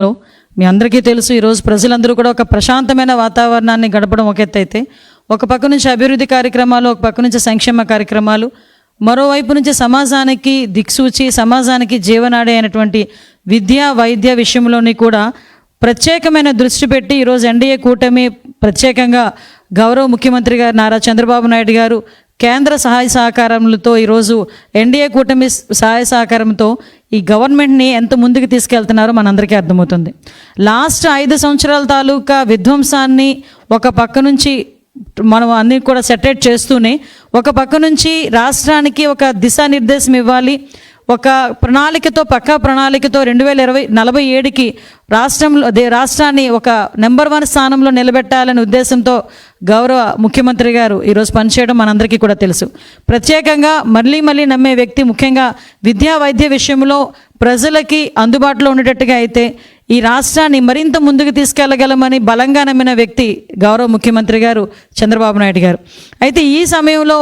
మీ అందరికీ తెలుసు, ఈరోజు ప్రజలందరూ కూడా ఒక ప్రశాంతమైన వాతావరణాన్ని గడపడం ఒక ఎత్తు అయితే, ఒక పక్క నుంచి అభివృద్ధి కార్యక్రమాలు, ఒక పక్క నుంచి సంక్షేమ కార్యక్రమాలు, మరోవైపు నుంచి సమాజానికి దిక్సూచి, సమాజానికి జీవనాడి అయినటువంటి విద్య వైద్య విషయంలోని కూడా ప్రత్యేకమైన దృష్టి పెట్టి ఈరోజు ఎన్డీఏ కూటమి, ప్రత్యేకంగా గౌరవ ముఖ్యమంత్రి గారు నారా చంద్రబాబు నాయుడు గారు కేంద్ర సహాయ సహకారములతో ఈరోజు ఎన్డీఏ కూటమి సహాయ సహకారంతో ఈ గవర్నమెంట్ని ఎంత ముందుకు తీసుకెళ్తున్నారో మనందరికీ అర్థమవుతుంది. లాస్ట్ 5 సంవత్సరాల తాలూకా విధ్వంసాన్ని ఒక పక్క నుంచి మనం అన్ని కూడా సెటరేట్ చేస్తూనే, ఒక పక్క నుంచి రాష్ట్రానికి ఒక దిశానిర్దేశం ఇవ్వాలి, ఒక ప్రణాళికతో, పక్కా ప్రణాళికతో 2047కి రాష్ట్రాన్ని ఒక నెంబర్ 1 స్థానంలో నిలబెట్టాలనే ఉద్దేశంతో గౌరవ ముఖ్యమంత్రి గారు ఈరోజు పనిచేయడం మనందరికీ కూడా తెలుసు. ప్రత్యేకంగా మళ్ళీ నమ్మే వ్యక్తి, ముఖ్యంగా విద్యా వైద్య విషయంలో ప్రజలకి అందుబాటులో ఉండేటట్టుగా అయితే ఈ రాష్ట్రాన్ని మరింత ముందుకు తీసుకెళ్లగలమని బలంగా నమ్మిన వ్యక్తి గౌరవ ముఖ్యమంత్రి గారు చంద్రబాబు నాయుడు గారు. అయితే ఈ సమయంలో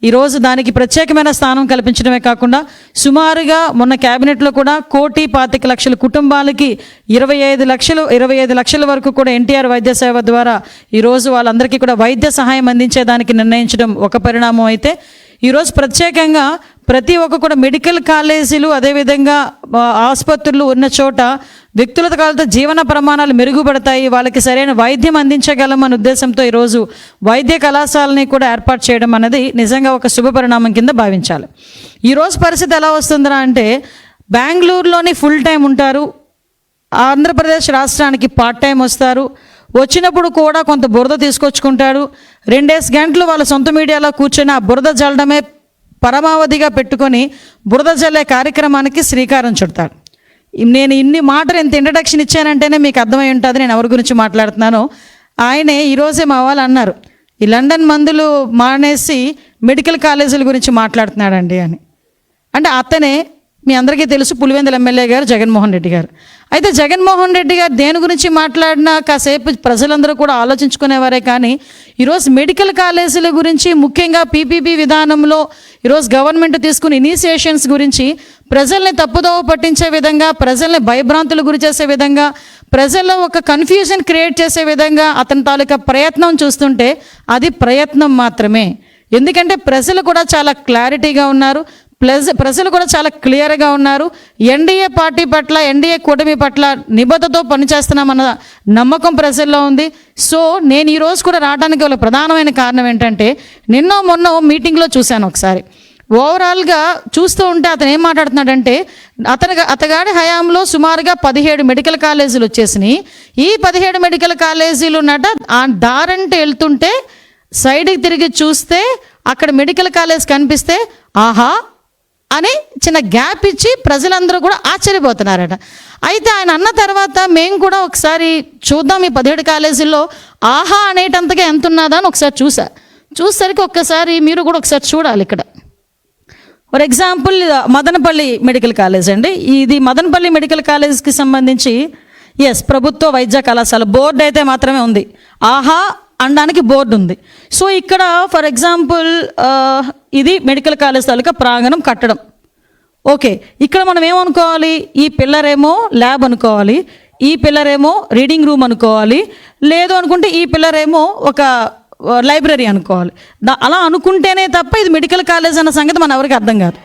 ఈరోజు దానికి ప్రత్యేకమైన స్థానం కల్పించడమే కాకుండా, సుమారుగా మొన్న క్యాబినెట్లో కూడా 1,25,00,000 కుటుంబాలకి 25 లక్షల వరకు కూడా ఎన్టీఆర్ వైద్య సేవ ద్వారా ఈరోజు వాళ్ళందరికీ కూడా వైద్య సహాయం అందించేదానికి నిర్ణయించడం ఒక పరిణామం అయితే, ఈరోజు ప్రత్యేకంగా ప్రతి ఒక్క కూడా మెడికల్ కాలేజీలు, అదేవిధంగా ఆసుపత్రులు ఉన్న చోట వ్యక్తులతో కాలతో జీవన ప్రమాణాలు మెరుగుపడతాయి, వాళ్ళకి సరైన వైద్యం అందించగలం అనే ఉద్దేశంతో ఈరోజు వైద్య కళాశాలని కూడా ఏర్పాటు చేయడం అనేది నిజంగా ఒక శుభ పరిణామం కింద భావించాలి. ఈరోజు పరిస్థితి ఎలా వస్తుందా అంటే, బెంగళూరులోని ఫుల్ టైం ఉంటారు, ఆంధ్రప్రదేశ్ రాష్ట్రానికి పార్ట్ టైం వస్తారు, వచ్చినప్పుడు కూడా కొంత బురద తీసుకొచ్చుకుంటారు, 2 గంటలు వాళ్ళ సొంత మీడియాలో కూర్చొని ఆ బురద జల్లడమే పరమావధిగా పెట్టుకొని బురద జల్లే కార్యక్రమానికి శ్రీకారం చుడతాడు. నేను ఇన్ని మాటలు ఎంత ఇంట్రడక్షన్ ఇచ్చానంటేనే మీకు అర్థమై ఉంటుంది నేను ఎవరి గురించి మాట్లాడుతున్నానో. ఆయనే ఈరోజే మా వాళ్ళు అన్నారు, ఈ లండన్ మందులు మానేసి మెడికల్ కాలేజీల గురించి మాట్లాడుతున్నాడండి అని. అంటే అతనే మీ అందరికీ తెలుసు, పులివెందుల ఎమ్మెల్యే గారు జగన్మోహన్ రెడ్డి గారు. అయితే జగన్మోహన్ రెడ్డి గారు దేని గురించి మాట్లాడినా కాసేపు ప్రజలందరూ కూడా ఆలోచించుకునేవారే, కానీ ఈరోజు మెడికల్ కాలేజీల గురించి, ముఖ్యంగా పీపీపీ విధానంలో ఈరోజు గవర్నమెంట్ తీసుకున్న ఇనిషియేషన్స్ గురించి ప్రజల్ని తప్పుదోవ పట్టించే విధంగా, ప్రజల్ని భయభ్రాంతులు గురి చేసే విధంగా, ప్రజల్లో ఒక కన్ఫ్యూజన్ క్రియేట్ చేసే విధంగా అతని తాలూకా ప్రయత్నం చూస్తుంటే అది ప్రయత్నం మాత్రమే. ఎందుకంటే ప్రజలు కూడా చాలా క్లారిటీగా ఉన్నారు, ప్రజలు కూడా చాలా క్లియర్గా ఉన్నారు. ఎన్డీఏ పార్టీ పట్ల, ఎన్డీఏ కూటమి పట్ల నిబద్ధతతో పనిచేస్తున్నామన్న నమ్మకం ప్రజల్లో ఉంది. సో నేను ఈరోజు కూడా రావడానికి వాళ్ళ ప్రధానమైన కారణం ఏంటంటే, మొన్న మీటింగ్లో చూశాను ఒకసారి. ఓవరాల్గా చూస్తూ ఉంటే అతను ఏం మాట్లాడుతున్నాడంటే, అతగాడి హయాంలో సుమారుగా 17 మెడికల్ కాలేజీలు వచ్చేసినాయి. ఈ 17 మెడికల్ కాలేజీలు ఉన్నట ఆ దారంటే వెళ్తుంటే సైడ్కి తిరిగి చూస్తే అక్కడ మెడికల్ కాలేజ్ కనిపిస్తే ఆహా అని చిన్న గ్యాప్ ఇచ్చి ప్రజలందరూ కూడా ఆశ్చర్యపోతున్నారట. అయితే ఆయన అన్న తర్వాత మేము కూడా ఒకసారి చూద్దాం ఈ 17 కాలేజీల్లో ఆహా అనేటంతగా ఎంత ఉన్నదా అని ఒకసారి చూసేసరికి ఒక్కసారి మీరు కూడా ఒకసారి చూడాలి. ఇక్కడ for example Madanapalle medical college అండి. ఇది మదనపల్లి మెడికల్ కాలేజ్కి సంబంధించి ప్రభుత్వ వైద్య కళాశాల బోర్డు అయితే మాత్రమే ఉంది, ఆహా అనడానికి బోర్డు ఉంది. సో ఇక్కడ ఫర్ ఎగ్జాంపుల్ ఇది మెడికల్ కాలేజ్ తాలూకా ప్రాంగణం కట్టడం. ఓకే, ఇక్కడ మనం ఏమనుకోవాలి, ఈ పిల్లర్ ఏమో ల్యాబ్ అనుకోవాలి, ఈ పిల్లర్ ఏమో రీడింగ్ రూమ్ అనుకోవాలి, లేదు అనుకుంటే ఈ పిల్లర్ ఏమో ఒక లైబ్రరీ అనుకోవాలి. అలా అనుకుంటేనే తప్ప ఇది మెడికల్ కాలేజ్ అన్న సంగతి మన ఎవరికి అర్థం కాదు.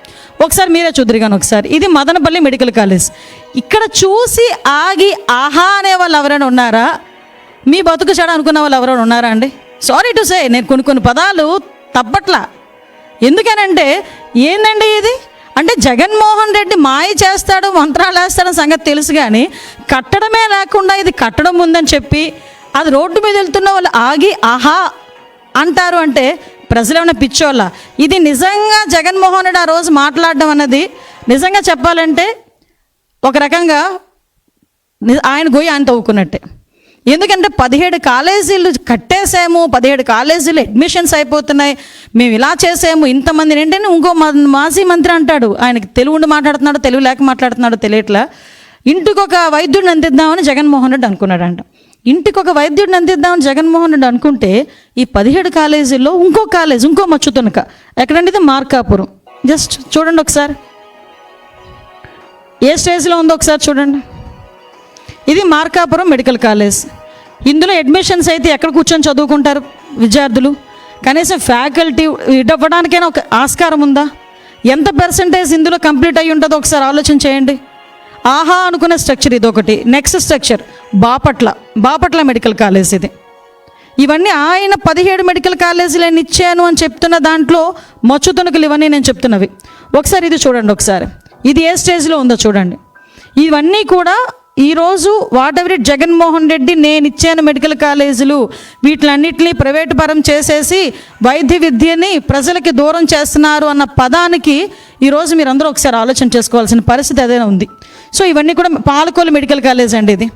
ఒకసారి మీరే చూద్దరు కానీ ఒకసారి, ఇది మదనపల్లి మెడికల్ కాలేజ్. ఇక్కడ చూసి ఆగి ఆహా అనే వాళ్ళు ఎవరైనా ఉన్నారా? మీ బతుకు చెడ అనుకున్న వాళ్ళు ఎవరైనా ఉన్నారా అండి? సారీ టు సే, నేను కొన్ని పదాలు తప్పట్లా. ఎందుకనంటే ఏందండి ఇది అంటే, జగన్మోహన్ రెడ్డి మాయ చేస్తాడు, మంత్రాలు వేస్తాడని సంగతి తెలుసు, కానీ కట్టడమే లేకుండా ఇది కట్టడం ఉందని చెప్పి అది రోడ్డు మీద వెళ్తున్న వాళ్ళు ఆగి ఆహా అంటారు అంటే ప్రజలు ఏమైనా పిచ్చోళ్ళ? ఇది నిజంగా జగన్మోహన్ రెడ్డి ఆ రోజు మాట్లాడడం అన్నది నిజంగా చెప్పాలంటే ఒక రకంగా ఆయన గొయ్యి ఆయన తవ్వుకున్నట్టే. ఎందుకంటే 17 కాలేజీలు కట్టేసాము, 17 కాలేజీలు అడ్మిషన్స్ అయిపోతున్నాయి, మేము ఇలా చేసాము, ఇంతమంది ఏంటంటే ఇంకో మాజీ మంత్రి అంటాడు, ఆయనకి తెలుగు ఉండి మాట్లాడుతున్నాడు, తెలుగు లేక మాట్లాడుతున్నాడు తెలియట్లా, ఇంటికి ఒక వైద్యుడిని అందిద్దామని జగన్మోహన్ రెడ్డి అనుకున్నాడంట. ఇంటికి ఒక వైద్యుడిని అందిద్దామని జగన్మోహన్ రెడ్డి అనుకుంటే ఈ 17 కాలేజీల్లో ఇంకో కాలేజ్, ఇంకో మచ్చుతునక ఎక్కడంటే ఇది మార్కాపురం. జస్ట్ చూడండి ఒకసారి ఏ స్టేజ్లో ఉందో ఒకసారి చూడండి. ఇది మార్కాపురం మెడికల్ కాలేజ్. ఇందులో అడ్మిషన్స్ అయితే ఎక్కడ కూర్చొని చదువుకుంటారు విద్యార్థులు? కనీసం ఫ్యాకల్టీ ఇవ్వడానికైనా ఒక ఆస్కారం ఉందా? ఎంత పర్సంటేజ్ ఇందులో కంప్లీట్ అయ్యి ఉంటుందో ఒకసారి ఆలోచన చేయండి. ఆహా అనుకునే స్ట్రక్చర్ ఇది ఒకటి. Next structure Bapatla medical college ఇది. ఇవన్నీ ఆయన 17 మెడికల్ కాలేజీలు నేను ఇచ్చాను అని చెప్తున్న దాంట్లో మచ్చు తుణుకులు ఇవన్నీ నేను చెప్తున్నవి. ఒకసారి ఇది చూడండి, ఒకసారి ఇది ఏ స్టేజ్లో ఉందో చూడండి. ఇవన్నీ కూడా ఈరోజు what ever it Jaganmohan Reddy నేను ఇచ్చాను మెడికల్ కాలేజీలు వీటిలన్నింటినీ ప్రైవేటు పరం చేసేసి వైద్య విద్యని ప్రజలకి దూరం చేస్తున్నారు అన్న పదానికి ఈరోజు మీరు అందరూ ఒకసారి ఆలోచన చేసుకోవాల్సిన పరిస్థితి అదే ఉంది. సో ఇవన్నీ కూడా పాలకొల్లు మెడికల్ కాలేజ్ అండి ఇది.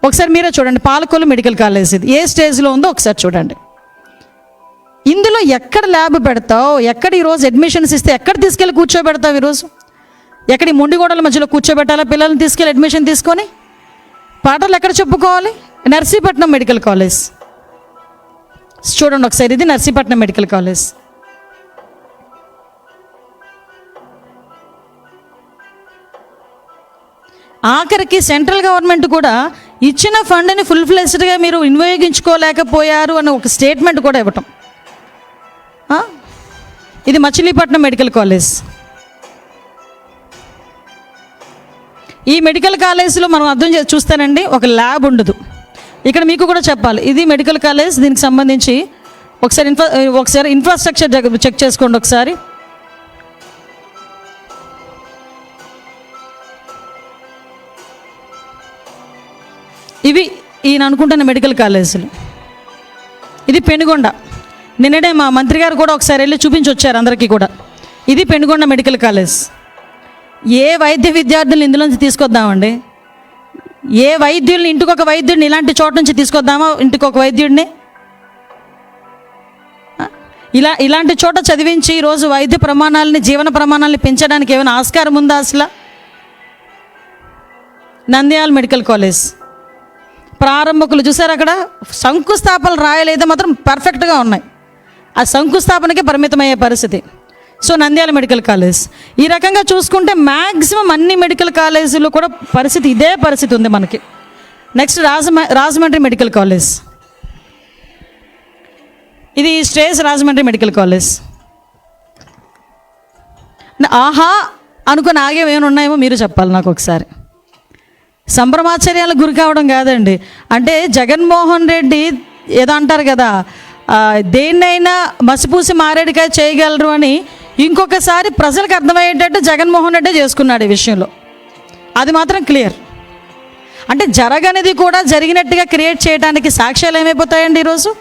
ఒకసారి మీరే చూడండి, పాలకొల్లు మెడికల్ కాలేజ్ ఇది ఏ స్టేజ్లో ఉందో ఒకసారి చూడండి. ఇందులో ఎక్కడ ల్యాబ్ పెడతావు? ఎక్కడ ఈరోజు అడ్మిషన్స్ ఇస్తే ఎక్కడ తీసుకెళ్ళి కూర్చోబెడతావు? ఈరోజు ఎక్కడ ఈ మొండిగోడల మధ్యలో కూర్చోబెట్టాలా పిల్లల్ని తీసుకెళ్ళి అడ్మిషన్ తీసుకొని? పాటలు ఎక్కడ చెప్పుకోవాలి? నర్సీపట్నం మెడికల్ కాలేజ్ చూడండి ఒకసారి, ఇది నర్సీపట్నం మెడికల్ కాలేజ్. ఆఖరికి సెంట్రల్ గవర్నమెంట్ కూడా ఇచ్చిన ఫండ్ని ఫుల్ ఫ్లెజ్డ్గా మీరు వినియోగించుకోలేకపోయారు అని ఒక స్టేట్మెంట్ కూడా ఇవ్వటం. ఇది మచిలీపట్నం మెడికల్ కాలేజ్. ఈ మెడికల్ కాలేజీలో మనం అర్థం చూస్తానండి, ఒక ల్యాబ్ ఉండదు. ఇక్కడ మీకు కూడా చెప్పాలి, ఇది మెడికల్ కాలేజ్, దీనికి సంబంధించి ఒకసారి ఇన్ఫ్రాస్ట్రక్చర్ చెక్ చేసుకోండి ఒకసారి. ఇవి ఈయన అనుకుంటున్న మెడికల్ కాలేజీలు. ఇది పెనుగొండ. నిన్ననే మా మంత్రి గారు కూడా ఒకసారి వెళ్ళి చూపించి వచ్చారు అందరికీ కూడా. ఇది పెనుగొండ మెడికల్ కాలేజ్. ఏ వైద్య విద్యార్థులను ఇందులోంచి తీసుకొద్దామండి? ఏ వైద్యుల్ని, ఇంటికొక వైద్యుడిని ఇలాంటి చోట నుంచి తీసుకొద్దామా? ఇంటికొక వైద్యుడిని ఇలాంటి చోట చదివించి ఈరోజు వైద్య ప్రమాణాలని, జీవన ప్రమాణాలని పెంచడానికి ఏమైనా ఆస్కారం ఉందా అసలు? నంద్యాల మెడికల్ కాలేజ్ ప్రారంభకులు చూసారు, అక్కడ శంకుస్థాపనలు రాయలేదు మాత్రం పర్ఫెక్ట్గా ఉన్నాయి. ఆ శంకుస్థాపనకే పరిమితమయ్యే పరిస్థితి. So Nandyal medical college. ఈ రకంగా చూసుకుంటే మ్యాక్సిమం అన్ని మెడికల్ కాలేజీల్లో కూడా పరిస్థితి ఇదే పరిస్థితి ఉంది మనకి. Next Rajahmundry medical college. ఇది స్టేజ్ రాజమండ్రి మెడికల్ కాలేజ్. ఆహా అనుకుని ఆగేమేమైనా ఉన్నాయేమో మీరు చెప్పాలి నాకు ఒకసారి. సంభ్రమాశ్చర్యాలకు గురి కావడం కాదండి. అంటే జగన్మోహన్ రెడ్డి ఏదో అంటారు కదా, దేన్నైనా మసిపూసి మారేడుకాయ చేయగలరు అని ఇంకొకసారి ప్రజలకు అర్థమయ్యేటట్టు జగన్మోహన్ రెడ్డి చేసుకున్నాడు ఈ విషయంలో. అది మాత్రం క్లియర్. అంటే జరగనిది కూడా జరిగినట్టుగా క్రియేట్ చేయడానికి సాక్ష్యాలు ఏమైపోతాయండి ఈరోజు?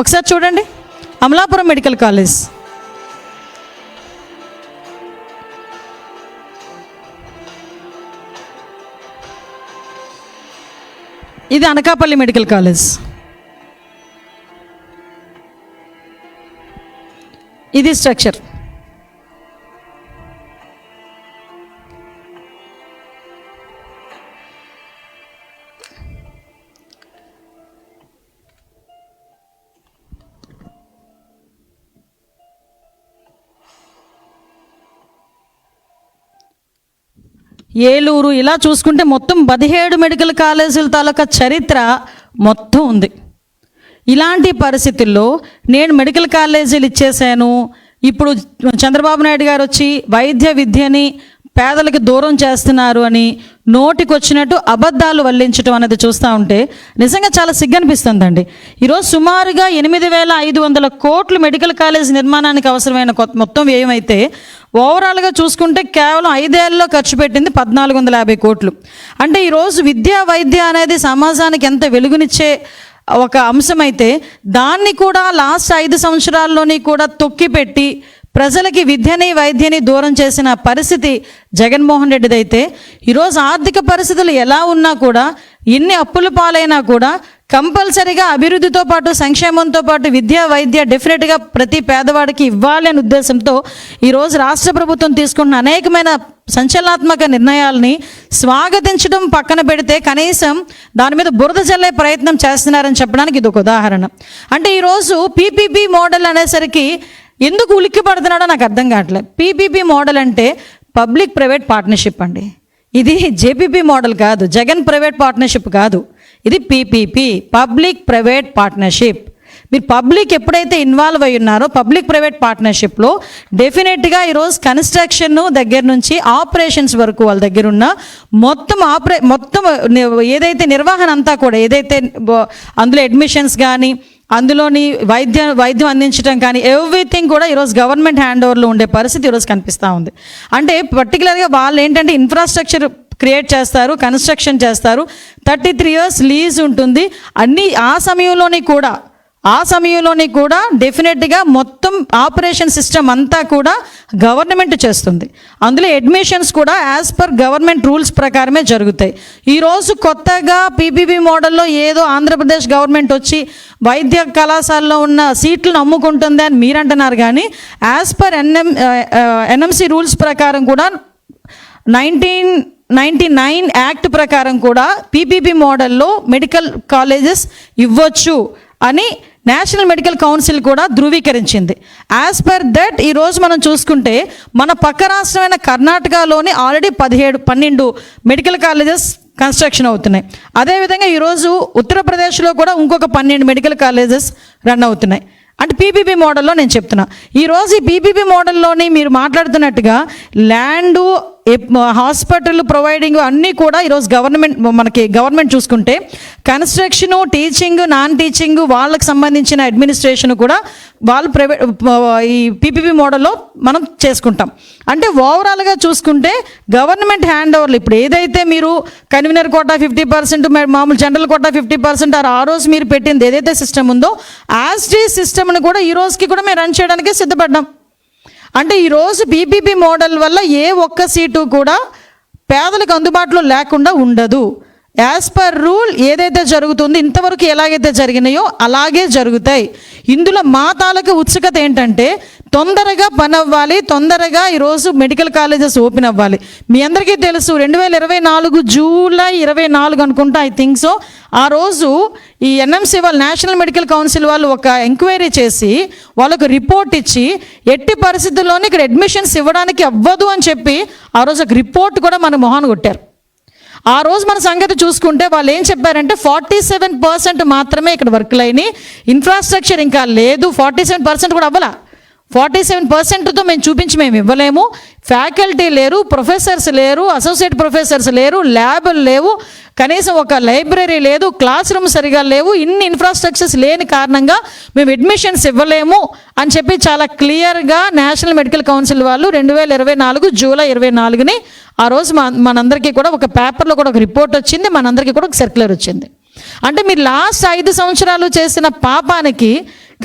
ఒకసారి చూడండి, అమలాపురం మెడికల్ కాలేజ్. ఇది అనకాపల్లి మెడికల్ కాలేజ్. ఇది స్ట్రక్చర్. ఏలూరు ఇలా చూసుకుంటే మొత్తం 17 మెడికల్ కాలేజీల తాలూకా చరిత్ర మొత్తం ఉంది. ఇలాంటి పరిస్థితుల్లో నేను మెడికల్ కాలేజీలు ఇచ్చేసాను, ఇప్పుడు చంద్రబాబు నాయుడు గారు వచ్చి వైద్య విద్యని పేదలకు దూరం చేస్తున్నారు అని నోటికొచ్చినట్టు అబద్ధాలు వల్లించడం అనేది చూస్తూ ఉంటే నిజంగా చాలా సిగ్గనిపిస్తుందండి. ఈరోజు సుమారుగా 8,500 కోట్లు మెడికల్ కాలేజ్ నిర్మాణానికి అవసరమైన మొత్తం వ్యయం అయితే ఓవరాల్గా చూసుకుంటే కేవలం 5 ఏళ్లలో ఖర్చు పెట్టింది 1,450 కోట్లు. అంటే ఈరోజు విద్యా వైద్య అనేది సమాజానికి ఎంత వెలుగునిచ్చే ఒక అంశమైతే దాన్ని కూడా లాస్ట్ 5 సంవత్సరాల్లోని కూడా తొక్కిపెట్టి ప్రజలకి విద్యని వైద్యని దూరం చేసిన పరిస్థితి జగన్మోహన్ రెడ్డిదైతే ఈరోజు ఆర్థిక పరిస్థితులు ఎలా ఉన్నా కూడా, ఎన్ని అప్పుల పాలైనా కూడా కంపల్సరీగా అభివృద్ధితో పాటు సంక్షేమంతో పాటు విద్యా వైద్య డెఫినెట్గా ప్రతి పేదవాడికి ఇవ్వాలి అనే ఉద్దేశంతో ఈరోజు రాష్ట్ర ప్రభుత్వం తీసుకున్న అనేకమైన సంచలనాత్మక నిర్ణయాలని స్వాగతించడం పక్కన పెడితే కనీసం దాని మీద బురద చల్లే ప్రయత్నం చేస్తున్నారని చెప్పడానికి ఇది ఒక ఉదాహరణ. అంటే ఈరోజు పీపీపీ మోడల్ అనేసరికి ఎందుకు ఉలిక్కి పడుతున్నాడో నాకు అర్థం కావట్లేదు. పీపీపీ మోడల్ అంటే పబ్లిక్ ప్రైవేట్ పార్ట్నర్షిప్ అండి. ఇది జేపీపీ మోడల్ కాదు, జగన్ ప్రైవేట్ పార్ట్నర్షిప్ కాదు, ఇది పీపీపీ, పబ్లిక్ ప్రైవేట్ పార్ట్నర్షిప్. మీరు పబ్లిక్ ఎప్పుడైతే ఇన్వాల్వ్ అయి ఉన్నారో పబ్లిక్ ప్రైవేట్ పార్ట్నర్షిప్లో డెఫినెట్గా ఈరోజు కన్స్ట్రక్షన్ దగ్గర నుంచి ఆపరేషన్స్ వరకు వాళ్ళ దగ్గర ఉన్న మొత్తం ఏదైతే నిర్వహణ అంతా కూడా, ఏదైతే అందులో అడ్మిషన్స్ కానీ అందులోని వైద్యం అందించడం కానీ ఎవ్రీథింగ్ కూడా ఈరోజు గవర్నమెంట్ హ్యాండ్ ఓవర్లో ఉండే పరిస్థితి ఈరోజు కనిపిస్తూ ఉంది. అంటే పర్టికులర్గా వాళ్ళు ఏంటంటే ఇన్ఫ్రాస్ట్రక్చర్ క్రియేట్ చేస్తారు, కన్స్ట్రక్షన్ చేస్తారు, 33 years లీజ్ ఉంటుంది. అన్నీ ఆ సమయంలోని కూడా డెఫినెట్గా మొత్తం ఆపరేషన్ సిస్టమ్ అంతా కూడా గవర్నమెంట్ చేస్తుంది. అందులో అడ్మిషన్స్ కూడా యాజ్ పర్ గవర్నమెంట్ రూల్స్ ప్రకారమే జరుగుతాయి. ఈరోజు కొత్తగా పీపీపీ మోడల్లో ఏదో ఆంధ్రప్రదేశ్ గవర్నమెంట్ వచ్చి వైద్య కళాశాలలో ఉన్న సీట్లను అమ్ముకుంటుంది అని మీరు అంటున్నారు, కానీ యాజ్ పర్ ఎన్ఎంసి రూల్స్ ప్రకారం కూడా 1999 యాక్ట్ ప్రకారం కూడా పీపీపీ మోడల్లో మెడికల్ కాలేజెస్ ఇవ్వచ్చు అని నేషనల్ మెడికల్ కౌన్సిల్ కూడా ధృవీకరించింది. యాజ్ పర్ దట్ ఈరోజు మనం చూసుకుంటే మన పక్క రాష్ట్రమైన కర్ణాటకలోని ఆల్రెడీ 12 మెడికల్ కాలేజెస్ కన్స్ట్రక్షన్ అవుతున్నాయి. అదేవిధంగా ఈరోజు ఉత్తరప్రదేశ్లో కూడా ఇంకొక 12 మెడికల్ కాలేజెస్ రన్ అవుతున్నాయి. అంటే పీపీపీ మోడల్లో నేను చెప్తున్నా. ఈరోజు ఈ పీపీపీ మోడల్లోని మీరు మాట్లాడుతున్నట్టుగా ల్యాండు, హాస్పిటల్ ప్రొవైడింగ్ అన్నీ కూడా ఈరోజు గవర్నమెంట్ చూసుకుంటే కన్స్ట్రక్షను, టీచింగ్, నాన్ టీచింగ్ వాళ్ళకి సంబంధించిన అడ్మినిస్ట్రేషన్ కూడా వాళ్ళు ప్రైవేట్ ఈ పీపీపీ మోడల్లో మనం చేసుకుంటాం. అంటే ఓవరాల్గా చూసుకుంటే గవర్నమెంట్ హ్యాండ్ ఓవర్లు ఇప్పుడు ఏదైతే మీరు కన్వీనర్ కోటా 50%, మామూలు జనరల్ కోటా 50% ఆ రోజు మీరు పెట్టింది ఏదైతే సిస్టమ్ ఉందో యాజ్ టీ సిస్టమ్ని కూడా ఈ రోజుకి కూడా మేము రన్ చేయడానికి సిద్ధపడ్డాం. అంటే ఈరోజు పీపీపీ మోడల్ వల్ల ఏ ఒక్క సీటు కూడా పేదలకు అందుబాటులో లేకుండా ఉండదు. యాజ్ పర్ రూల్ ఏదైతే జరుగుతుందో ఇంతవరకు ఎలాగైతే జరిగినాయో అలాగే జరుగుతాయి. ఇందులో మా తాలూకు ఉత్సుకత ఏంటంటే తొందరగా పని అవ్వాలి, తొందరగా ఈరోజు మెడికల్ కాలేజెస్ ఓపెన్ అవ్వాలి. మీ అందరికీ తెలుసు 2024 జూలై 24 అనుకుంటా, ఐ థింక్ సో, ఆ రోజు ఈ ఎన్ఎంసీ వాళ్ళు నేషనల్ మెడికల్ కౌన్సిల్ వాళ్ళు ఒక ఎంక్వైరీ చేసి వాళ్ళకు రిపోర్ట్ ఇచ్చి ఎట్టి పరిస్థితుల్లోనే ఇక్కడ అడ్మిషన్స్ ఇవ్వడానికి అవ్వదు అని చెప్పి ఆ రోజు ఒక రిపోర్ట్ కూడా మన మొహాన్ని కొట్టారు. ఆ రోజు మన సంగతి చూసుకుంటే వాళ్ళు ఏం చెప్పారంటే 47% మాత్రమే ఇక్కడ వర్క్లు అయినాయి, ఇన్ఫ్రాస్ట్రక్చర్ ఇంకా లేదు, 47% కూడా అవ్వాల. 47%తో మేము ఇవ్వలేము, ఫ్యాకల్టీ లేరు, ప్రొఫెసర్స్ లేరు, అసోసియేట్ ప్రొఫెసర్స్ లేరు, ల్యాబులు లేవు, కనీసం ఒక లైబ్రరీ లేదు, క్లాస్ రూమ్ సరిగా లేవు, ఇన్ని ఇన్ఫ్రాస్ట్రక్చర్స్ లేని కారణంగా మేము అడ్మిషన్స్ ఇవ్వలేము అని చెప్పి చాలా క్లియర్గా నేషనల్ మెడికల్ కౌన్సిల్ వాళ్ళు 2024 జూలై 24 ఆ రోజు మనందరికీ కూడా ఒక పేపర్లో కూడా ఒక రిపోర్ట్ వచ్చింది, మనందరికీ కూడా ఒక సర్క్యులర్ వచ్చింది. అంటే మీరు లాస్ట్ 5 సంవత్సరాలు చేసిన పాపానికి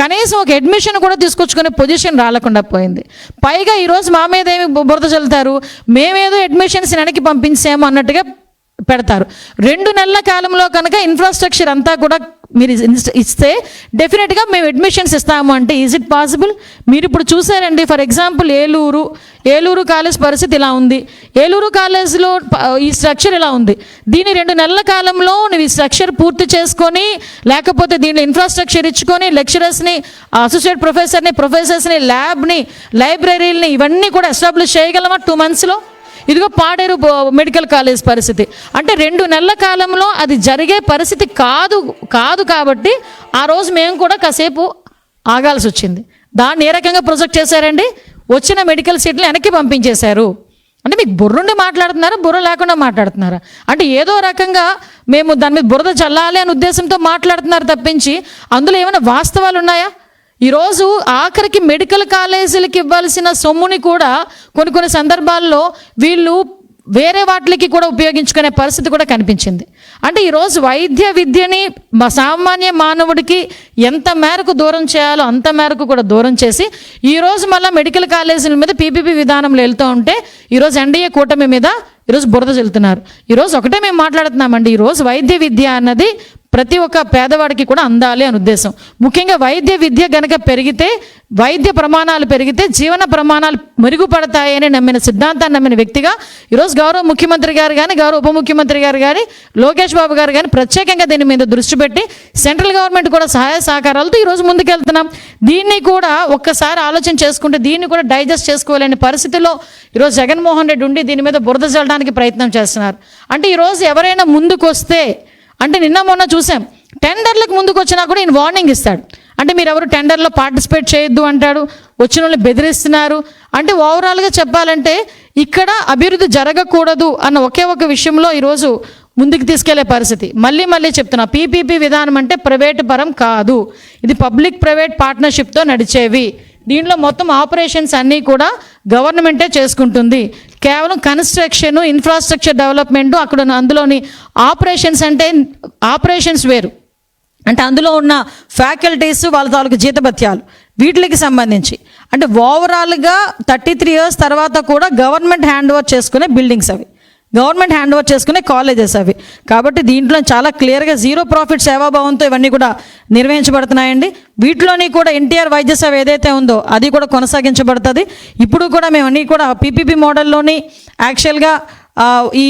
కనీసం ఒక అడ్మిషన్ కూడా తీసుకొచ్చుకునే పొజిషన్ రాలేకుండా పోయింది. పైగా ఈరోజు మా మీద ఏమి బురద చల్లుతారు, మేమేదో అడ్మిషన్స్ వెనక్కి పంపించాము అన్నట్టుగా పెడతారు. 2 నెలల కాలంలో కనుక ఇన్ఫ్రాస్ట్రక్చర్ అంతా కూడా మీరు ఇస్తే డెఫినెట్గా మేము అడ్మిషన్స్ ఇస్తాము అంటే ఈజ్ ఇట్ పాసిబుల్? మీరు ఇప్పుడు చూసారండి, ఫర్ ఎగ్జాంపుల్ ఏలూరు కాలేజ్ పరిస్థితి ఇలా ఉంది, ఏలూరు కాలేజ్లో ఈ స్ట్రక్చర్ ఇలా ఉంది. దీని 2 నెలల కాలంలో నువ్వు ఈ స్ట్రక్చర్ పూర్తి చేసుకొని లేకపోతే దీనిలో ఇన్ఫ్రాస్ట్రక్చర్ ఇచ్చుకొని లెక్చరర్స్ని, అసోసియేట్ ప్రొఫెసర్స్ని, ల్యాబ్ని, లైబ్రరీలని ఇవన్నీ కూడా ఎస్టాబ్లిష్ చేయగలమా 2 monthsలో? ఇదిగో పాడేరు మెడికల్ కాలేజ్ పరిస్థితి అంటే 2 నెలల కాలంలో అది జరిగే పరిస్థితి కాదు కాబట్టి ఆ రోజు మేము కూడా కాసేపు ఆగాల్సి వచ్చింది. దాన్ని ఏ రకంగా ప్రొజెక్ట్ చేశారండి, వచ్చిన మెడికల్ సీట్లు వెనక్కి పంపించేశారు. అంటే మీకు బుర్రుండి మాట్లాడుతున్నారా, బుర్ర లేకుండా మాట్లాడుతున్నారా? అంటే ఏదో రకంగా మేము దాని మీద బురద చల్లాలి అనే ఉద్దేశంతో మాట్లాడుతున్నారు తప్పించి అందులో ఏమైనా వాస్తవాలు ఉన్నాయా? ఈరోజు ఆఖరికి మెడికల్ కాలేజీలకి ఇవ్వాల్సిన సొమ్ముని కూడా కొన్ని సందర్భాల్లో వీళ్ళు వేరే వాటికి కూడా ఉపయోగించుకునే పరిస్థితి కూడా కనిపించింది. అంటే ఈరోజు వైద్య విద్యని సామాన్య మానవుడికి ఎంత మేరకు దూరం చేయాలో అంత మేరకు కూడా దూరం చేసి ఈరోజు మళ్ళీ మెడికల్ కాలేజీల మీద పీపీపీ విధానంలో వెళ్తూ ఉంటే ఈరోజు ఎన్డీఏ కూటమి మీద ఈరోజు బురద చెల్లుతున్నారు. ఈరోజు ఒకటే మేము మాట్లాడుతున్నామండి, ఈరోజు వైద్య విద్య అన్నది ప్రతి ఒక్క పేదవాడికి కూడా అందాలి అని ఉద్దేశం. ముఖ్యంగా వైద్య విద్య గనక పెరిగితే, వైద్య ప్రమాణాలు పెరిగితే జీవన ప్రమాణాలు మెరుగుపడతాయని నమ్మిన సిద్ధాంతాన్ని నమ్మిన వ్యక్తిగా ఈరోజు గౌరవ ముఖ్యమంత్రి గారు కానీ, గౌరవ ఉప ముఖ్యమంత్రి గారు కానీ, లోకేష్ బాబు గారు కానీ ప్రత్యేకంగా దీని మీద దృష్టి పెట్టి సెంట్రల్ గవర్నమెంట్ కూడా సహాయ సహకారాలతో ఈరోజు ముందుకెళ్తున్నాం. దీన్ని కూడా ఒక్కసారి ఆలోచన చేసుకుంటే దీన్ని కూడా డైజెస్ట్ చేసుకోలేని పరిస్థితుల్లో ఈరోజు జగన్మోహన్ రెడ్డి ఉండి దీని మీద బురద చల్లడానికి ప్రయత్నం చేస్తున్నారు. అంటే ఈరోజు ఎవరైనా ముందుకు వస్తే, అంటే నిన్న మొన్న చూసాం, టెండర్లకు ముందుకు వచ్చినా కూడా ఈయన వార్నింగ్ ఇస్తాడు. అంటే మీరు ఎవరు టెండర్లో పార్టిసిపేట్ చేయొద్దు అంటాడు, వచ్చిన వాళ్ళు బెదిరిస్తున్నారు. అంటే ఓవరాల్గా చెప్పాలంటే ఇక్కడ అభివృద్ధి జరగకూడదు అన్న ఒకే ఒక విషయంలో ఈరోజు ముందుకు తీసుకెళ్లే పరిస్థితి. మళ్ళీ చెప్తున్నా, పీపీపీ విధానం అంటే ప్రైవేటు పరం కాదు, ఇది పబ్లిక్ ప్రైవేట్ పార్ట్నర్షిప్తో నడిచేవి. దీంట్లో మొత్తం ఆపరేషన్స్ అన్నీ కూడా గవర్నమెంటే చేసుకుంటుంది. కేవలం కన్స్ట్రక్షన్, ఇన్ఫ్రాస్ట్రక్చర్ డెవలప్మెంట్, అక్కడ అందులోని ఆపరేషన్స్ అంటే ఆపరేషన్స్ వేరు. అంటే అందులో ఉన్న ఫ్యాకల్టీస్, వాళ్ళ తాలూకు జీతభత్యాలు, వీటికి సంబంధించి అంటే ఓవరాల్గా 33 years తర్వాత కూడా గవర్నమెంట్ హ్యాండ్ ఓవర్ చేసుకునే బిల్డింగ్స్ అవి, గవర్నమెంట్ హ్యాండ్ ఓవర్ చేసుకునే కాలేజెస్ అవి. కాబట్టి దీంట్లో చాలా క్లియర్గా జీరో ప్రాఫిట్ సేవాభావంతో ఇవన్నీ కూడా నిర్వహించబడుతున్నాయండి. వీటిలోని కూడా ఎన్టీఆర్ వైద్య సేవ ఏదైతే ఉందో అది కూడా కొనసాగించబడుతుంది. ఇప్పుడు కూడా మేము అన్నీ కూడా పీపీపీ మోడల్లోని యాక్చువల్గా ఈ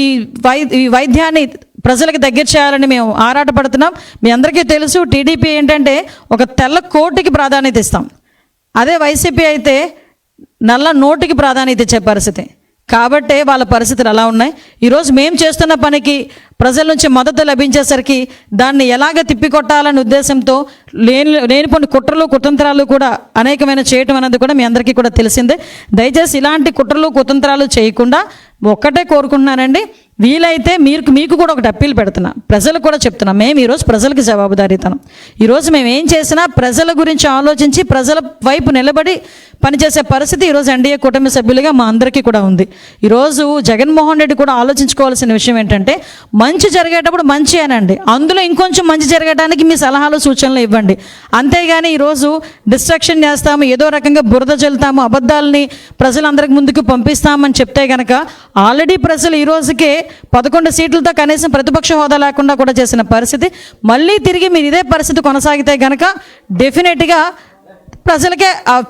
వైద్యాన్ని ప్రజలకు దగ్గర చేయాలని మేము ఆరాటపడుతున్నాం. మీ అందరికీ తెలుసు, టీడీపీ ఏంటంటే ఒక తెల్ల కోటికి ప్రాధాన్యత ఇస్తాం, అదే వైసీపీ అయితే నల్ల నోటికి ప్రాధాన్యత ఇచ్చే పరిస్థితి. కాబట్టే వాళ్ళ పరిస్థితులు అలా ఉన్నాయి. ఈరోజు మేము చేస్తున్న పనికి ప్రజల నుంచి మద్దతు లభించేసరికి దాన్ని ఎలాగ తిప్పికొట్టాలనే ఉద్దేశంతో లేని కొన్ని కుట్రలు కుతంత్రాలు కూడా అనేకమైన చేయటం అనేది కూడా మీ అందరికీ కూడా తెలిసిందే. దయచేసి ఇలాంటి కుట్రలు కుతంత్రాలు చేయకుండా ఒక్కటే కోరుకుంటున్నానండి, వీలైతే మీకు కూడా ఒకటి అప్పీల్ పెడుతున్నా, ప్రజలకు కూడా చెప్తున్నా, మేము ఈరోజు ప్రజలకు జవాబుదారీతనం. ఈరోజు మేము ఏం చేసినా ప్రజల గురించి ఆలోచించి ప్రజల వైపు నిలబడి పనిచేసే పరిస్థితి ఈరోజు ఎన్డీఏ కూటమి సభ్యులుగా మా అందరికీ కూడా ఉంది. ఈరోజు జగన్మోహన్ రెడ్డి కూడా ఆలోచించుకోవాల్సిన విషయం ఏంటంటే, మంచి జరిగేటప్పుడు మంచి అనండి, అందులో ఇంకొంచెం మంచి జరగడానికి మీ సలహాలు సూచనలు ఇవ్వండి. అంతేగాని ఈరోజు డిస్ట్రక్షన్ చేస్తాము, ఏదో రకంగా బురద చల్లుతాము, అబద్ధాలని ప్రజలందరికి ముందుకు పంపిస్తామని చెప్తే కనుక ఆల్రెడీ ప్రజలు ఈ రోజుకే 11 సీట్లతో కనీసం ప్రతిపక్ష హోదా లేకుండా కూడా చేసిన పరిస్థితి. మళ్ళీ తిరిగి మీరు ఇదే పరిస్థితి కొనసాగితే కనుక డెఫినెట్గా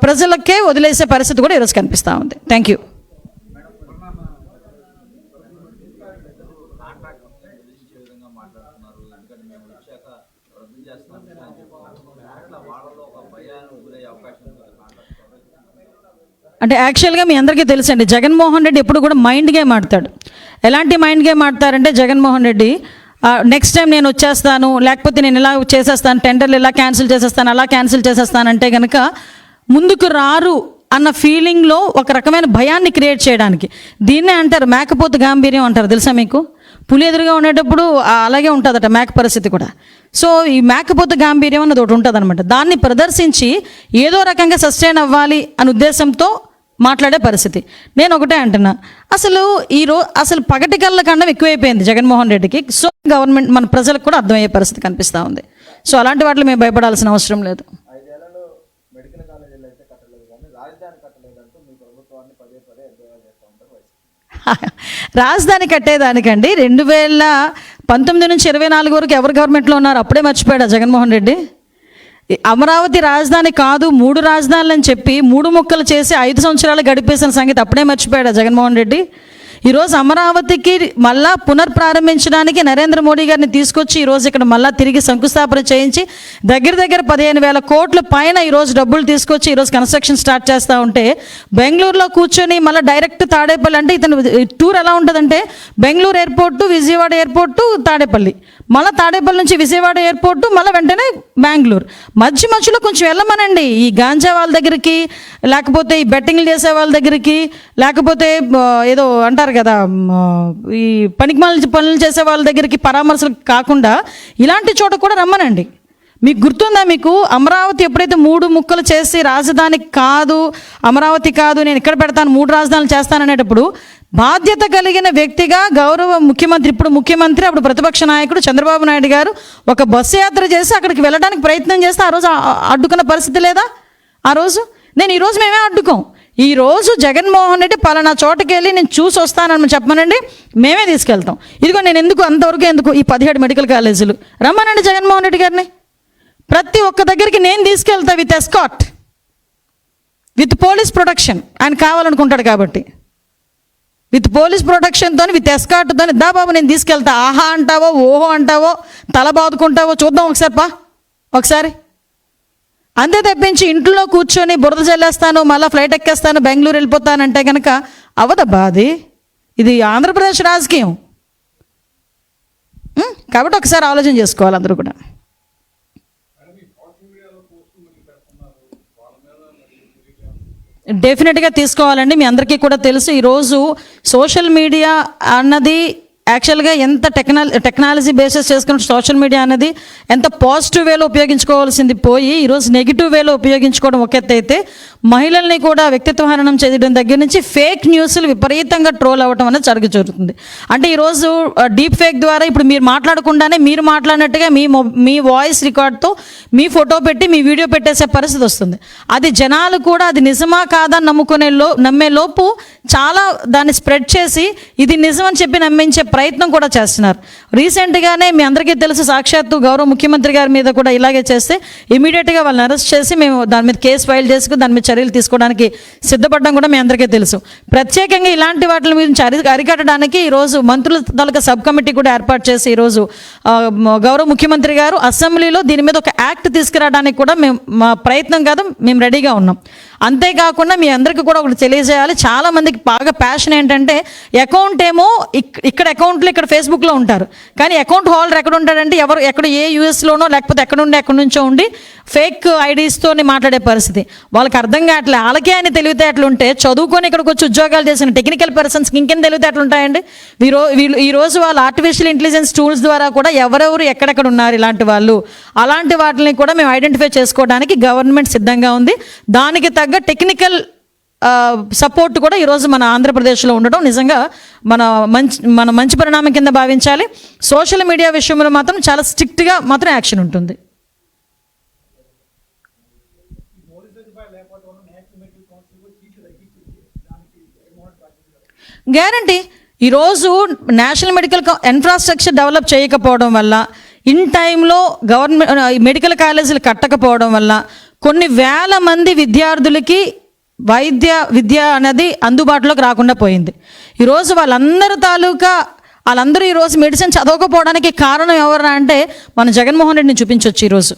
ప్రజలకే వదిలేసే పరిస్థితి కూడా ఈరోజు కనిపిస్తూ ఉంది. Thank you. అంటే యాక్చువల్గా మీ అందరికీ తెలుసండి, జగన్మోహన్ రెడ్డి ఎప్పుడు కూడా మైండ్ గేమ్ ఆడతాడు. ఎలాంటి మైండ్ గేమ్ ఆడతారంటే, జగన్మోహన్ రెడ్డి నెక్స్ట్ టైం నేను వచ్చేస్తాను, లేకపోతే నేను ఇలా చేసేస్తాను, టెండర్లు ఇలా క్యాన్సిల్ చేసేస్తాను, అలా క్యాన్సిల్ చేసేస్తానంటే కనుక ముందుకు రారు అన్న ఫీలింగ్లో ఒక రకమైన భయాన్ని క్రియేట్ చేయడానికి. దీన్నే అంటారు మేకపోతు గాంభీర్యం అంటారు, తెలుసా మీకు? పులి ఎదురుగా ఉండేటప్పుడు అలాగే ఉంటుందట మేక పరిస్థితి కూడా. సో ఈ మేకపోతు గాంభీర్యం అన్నది ఒకటి ఉంటుంది అనమాట. దాన్ని ప్రదర్శించి ఏదో రకంగా సస్టైన్ అవ్వాలి అనే ఉద్దేశంతో మాట్లాడే పరిస్థితి. నేను ఒకటే అంటున్నా, అసలు పగటి కళ్ళ కండం ఎక్కువైపోయింది జగన్మోహన్ రెడ్డికి. సో గవర్నమెంట్ మన ప్రజలకు కూడా అర్థమయ్యే పరిస్థితి కనిపిస్తూ ఉంది. సో అలాంటి వాటిలో మేము భయపడాల్సిన అవసరం లేదు. రాజధాని కట్టేదానికండి 2019 నుంచి 24 వరకు ఎవరు గవర్నమెంట్లో ఉన్నారు అప్పుడే మర్చిపోయాడా జగన్మోహన్ రెడ్డి? అమరావతి రాజధాని కాదు 3 రాజధానులు అని చెప్పి 3 ముక్కలు చేసి 5 సంవత్సరాలు గడిపేసిన సంగతి అప్పుడే మర్చిపోయాడా జగన్మోహన్ రెడ్డి? ఈరోజు అమరావతికి మళ్ళా పునర్ప్రారంభించడానికి నరేంద్ర మోడీ గారిని తీసుకొచ్చి ఈరోజు ఇక్కడ మళ్ళీ తిరిగి శంకుస్థాపన చేయించి దగ్గర 15,000 కోట్ల పైన ఈరోజు డబ్బులు తీసుకొచ్చి ఈరోజు కన్స్ట్రక్షన్ స్టార్ట్ చేస్తూ ఉంటే, బెంగళూరులో కూర్చొని మళ్ళీ డైరెక్ట్ తాడేపల్లి, అంటే ఇతను టూర్ ఎలా ఉంటుందంటే బెంగళూరు ఎయిర్పోర్టు, విజయవాడ ఎయిర్పోర్టు, తాడేపల్లి, మళ్ళీ తాడేపల్లి నుంచి విజయవాడ ఎయిర్పోర్టు, మళ్ళీ వెంటనే బెంగళూరు. మధ్యలో కొంచెం వెళ్ళమనండి ఈ గాంజా వాళ్ళ దగ్గరికి, లేకపోతే ఈ బెట్టింగ్లు చేసే వాళ్ళ దగ్గరికి, లేకపోతే ఏదో అంటారు కదా ఈ పనికిమాలిన పనులు చేసే వాళ్ళ దగ్గరికి పరామర్శలు కాకుండా ఇలాంటి చోట కూడా రమ్మనండి. మీకు గుర్తుందా, మీకు అమరావతి ఎప్పుడైతే 3 ముక్కలు చేసి రాజధాని కాదు, అమరావతి కాదు, నేను ఇక్కడ పెడతాను 3 రాజధానులు చేస్తాననేటప్పుడు బాధ్యత కలిగిన వ్యక్తిగా గౌరవ ముఖ్యమంత్రి, ఇప్పుడు ముఖ్యమంత్రి, అప్పుడు ప్రతిపక్ష నాయకుడు చంద్రబాబు నాయుడు గారు ఒక బస్సు యాత్ర చేసి అక్కడికి వెళ్ళడానికి ప్రయత్నం చేస్తే ఆ రోజు అడ్డుకున్న పరిస్థితి లేదా? ఆ రోజు ఈరోజు మేమే అడ్డుకోం. ఈరోజు జగన్మోహన్ రెడ్డి పలానా చోటకి వెళ్ళి నేను చూసి వస్తానని చెప్పమనండి, మేమే తీసుకెళ్తాం. ఇదిగో నేను ఎందుకు అంతవరకు ఎందుకు ఈ 17 మెడికల్ కాలేజీలు రమ్మనండి జగన్మోహన్ రెడ్డి గారిని. ప్రతి ఒక్క దగ్గరికి నేను తీసుకెళ్తా with escort, with police protection. ఆయన కావాలనుకుంటాడు కాబట్టి విత్ పోలీస్ ప్రొటెక్షన్తో, విత్ ఎస్కాట్తో దా బాబు నేను తీసుకెళ్తా. ఆహా అంటావో ఓహో అంటావో తల బాదుకుంటావో చూద్దాం ఒకసారి. అంతే తప్పించి ఇంట్లో కూర్చొని బురద చల్లేస్తాను, మళ్ళీ ఫ్లైట్ ఎక్కేస్తాను, బెంగళూరు వెళ్ళిపోతానంటే కనుక అవ్వదబ్బా అది. ఇది ఆంధ్రప్రదేశ్ రాజకీయం. కాబట్టి ఒకసారి ఆలోచన చేసుకోవాలి అందరూ కూడా. డెఫినెట్గా తీసుకోవాలండి. మీ అందరికీ కూడా తెలుసు, ఈరోజు సోషల్ మీడియా అన్నది యాక్చువల్గా ఎంత టెక్నాలజీ బేసెస్ చేసుకున్న సోషల్ మీడియా అనేది ఎంత పాజిటివ్ వేలో ఉపయోగించుకోవాల్సింది పోయి ఈరోజు నెగిటివ్ వేలో ఉపయోగించుకోవడం ఒక ఎత్తు అయితే, మహిళల్ని కూడా వ్యక్తిత్వ హననం చేయడం దగ్గర నుంచి ఫేక్ న్యూస్లు విపరీతంగా ట్రోల్ అవ్వడం అనేది జరుగుతుంది. అంటే ఈరోజు డీప్ ఫేక్ ద్వారా ఇప్పుడు మీరు మాట్లాడకుండానే మీరు మాట్లాడినట్టుగా మీ వాయిస్ రికార్డ్తో మీ ఫోటో పెట్టి మీ వీడియో పెట్టేసే పరిస్థితి వస్తుంది. అది జనాలు కూడా అది నిజమా కాదా నమ్మే లోపు చాలా దాన్ని స్ప్రెడ్ చేసి ఇది నిజమని చెప్పి నమ్మించే ప్రయత్నం కూడా చేస్తున్నారు. రీసెంట్గానే మీ అందరికీ తెలుసు, సాక్షాత్తు గౌరవ ముఖ్యమంత్రి గారి మీద కూడా ఇలాగే చేస్తే ఇమీడియట్గా వాళ్ళని అరెస్ట్ చేసి మేము దాని మీద కేసు ఫైల్ చేసుకుని దాని మీద చర్యలు తీసుకోవడానికి సిద్ధపడడం కూడా మీ అందరికీ తెలుసు. ప్రత్యేకంగా ఇలాంటి వాటి గురించి అరికట్టడానికి ఈరోజు మంత్రుల తాలూకా సబ్ కమిటీ కూడా ఏర్పాటు చేసి ఈరోజు గౌరవ ముఖ్యమంత్రి గారు అసెంబ్లీలో దీని మీద ఒక యాక్ట్ తీసుకురావడానికి కూడా మా ప్రయత్నం కాదు, మేము రెడీగా ఉన్నాం. అంతేకాకుండా మీ అందరికీ కూడా ఒకటి తెలియజేయాలి, చాలామందికి బాగా ప్యాషన్ ఏంటంటే అకౌంట్ ఏమో ఇక్కడ అకౌంట్లో ఇక్కడ ఫేస్బుక్లో ఉంటారు, కానీ అకౌంట్ హోల్డర్ ఎక్కడ ఉంటాడంటే ఎక్కడ ఏ యూఎస్లోనో లేకపోతే ఎక్కడి నుంచో ఉండి ఫేక్ ఐడీస్తో మాట్లాడే పరిస్థితి. వాళ్ళకి అర్థం కావట్లే. వాళ్ళకే అని తెలివితేటలు ఉంటే చదువుకొని ఇక్కడికి వచ్చి ఉద్యోగాలు చేసిన టెక్నికల్ పర్సన్స్కి ఇంకేం తెలివితేటలు ఉంటాయండి? ఈరోజు వాళ్ళు ఆర్టిఫిషియల్ ఇంటెలిజెన్స్ టూల్స్ ద్వారా కూడా ఎవరెవరు ఎక్కడెక్కడ ఉన్నారు ఇలాంటి వాళ్ళు, అలాంటి వాటిని కూడా మేము ఐడెంటిఫై చేసుకోవడానికి గవర్నమెంట్ సిద్ధంగా ఉంది. దానికి తగ్గ టెక్నికల్ సపోర్ట్ కూడా ఈరోజు మన ఆంధ్రప్రదేశ్లో ఉండడం నిజంగా మన మంచి పరిణామం కింద భావించాలి. సోషల్ మీడియా విషయంలో మాత్రం చాలా స్ట్రిక్ట్గా మాత్రం యాక్షన్ ఉంటుంది. గ్యారంటీ ఈరోజు నేషనల్ మెడికల్ ఇన్ఫ్రాస్ట్రక్చర్ డెవలప్ చేయకపోవడం వల్ల, ఇన్ టైంలో గవర్నమెంట్ మెడికల్ కాలేజీలు కట్టకపోవడం వల్ల కొన్ని వేల మంది విద్యార్థులకి విద్య అనేది అందుబాటులోకి రాకుండా పోయింది. ఈరోజు వాళ్ళందరూ ఈరోజు మెడిసిన్ చదవకపోవడానికి కారణం ఎవరు అంటే మన జగన్మోహన్ రెడ్డిని చూపించవచ్చు. ఈరోజు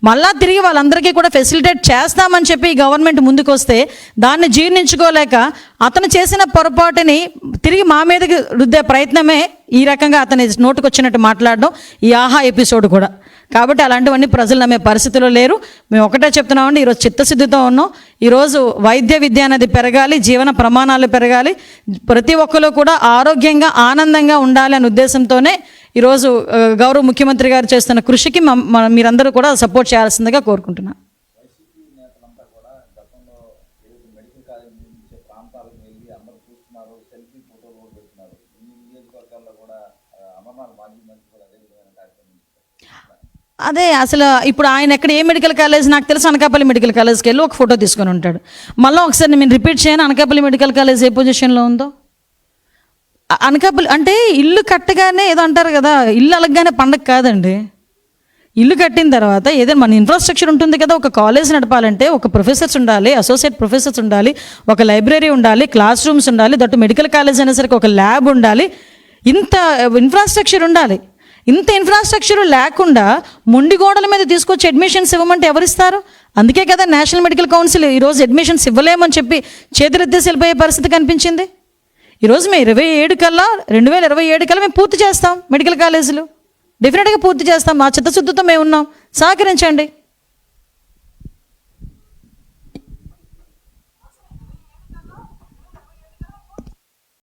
మళ్ళా తిరిగి వాళ్ళందరికీ కూడా ఫెసిలిటేట్ చేస్తామని చెప్పి ఈ గవర్నమెంట్ ముందుకు వస్తే దాన్ని జీర్ణించుకోలేక అతను చేసిన పొరపాటుని తిరిగి మా మీదకి రుద్దే ప్రయత్నమే ఈ రకంగా అతని నోటుకు వచ్చినట్టు మాట్లాడడం, ఈ ఆహా ఎపిసోడ్ కూడా. కాబట్టి అలాంటివన్నీ ప్రజలు నమ్మే పరిస్థితిలో లేరు. మేము ఒకటే చెప్తున్నామండి, ఈరోజు చిత్తశుద్ధితో ఉన్నాం. ఈరోజు వైద్య విద్య అనేది పెరగాలి, జీవన ప్రమాణాలు పెరగాలి, ప్రతి ఒక్కరు కూడా ఆరోగ్యంగా ఆనందంగా ఉండాలి అనే ఉద్దేశంతోనే ఈరోజు గౌరవ ముఖ్యమంత్రి గారు చేస్తున్న కృషికి మీరందరూ కూడా సపోర్ట్ చేయాల్సిందిగా కోరుకుంటున్నాను. అదే అసలు ఇప్పుడు ఆయన ఎక్కడ ఏ మెడికల్ కాలేజ్ నాకు తెలుసు, అనకాపల్లి మెడికల్ కాలేజ్కి వెళ్ళి ఒక ఫోటో తీసుకొని ఉంటాడు. మళ్ళీ ఒకసారి నేను రిపీట్ చేయను, అనకాపల్లి మెడికల్ కాలేజ్ ఏ పొజిషన్లో ఉందో. అనకాపల్లి అంటే ఇల్లు కట్టగానే ఏదో అంటారు కదా, ఇల్లు అలగ్గానే పండగ కాదండి. ఇల్లు కట్టిన తర్వాత ఏదైనా మన ఇన్ఫ్రాస్ట్రక్చర్ ఉంటుంది కదా. ఒక కాలేజ్ నడపాలంటే ఒక ప్రొఫెసర్స్ ఉండాలి, అసోసియేట్ ప్రొఫెసర్స్ ఉండాలి, ఒక లైబ్రరీ ఉండాలి, క్లాస్ రూమ్స్ ఉండాలి, దట్టు మెడికల్ కాలేజ్ అనేసరికి ఒక ల్యాబ్ ఉండాలి, ఇంత ఇన్ఫ్రాస్ట్రక్చర్ ఉండాలి. ఇంత ఇన్ఫ్రాస్ట్రక్చర్ లేకుండా మొండి గోడల మీద తీసుకొచ్చి అడ్మిషన్స్ ఇవ్వమంటే ఎవరిస్తారు? అందుకే కదా నేషనల్ మెడికల్ కౌన్సిల్ ఈరోజు అడ్మిషన్స్ ఇవ్వలేమని చెప్పి చేతులెత్తేసి వెళ్ళిపోయే పరిస్థితి కనిపించింది. ఈరోజు మేము 2027 కల్లా మేము పూర్తి చేస్తాం మెడికల్ కాలేజీలు, డెఫినెట్గా పూర్తి చేస్తాం. మా చిత్తశుద్ధితో మేము ఉన్నాం, సహకరించండి.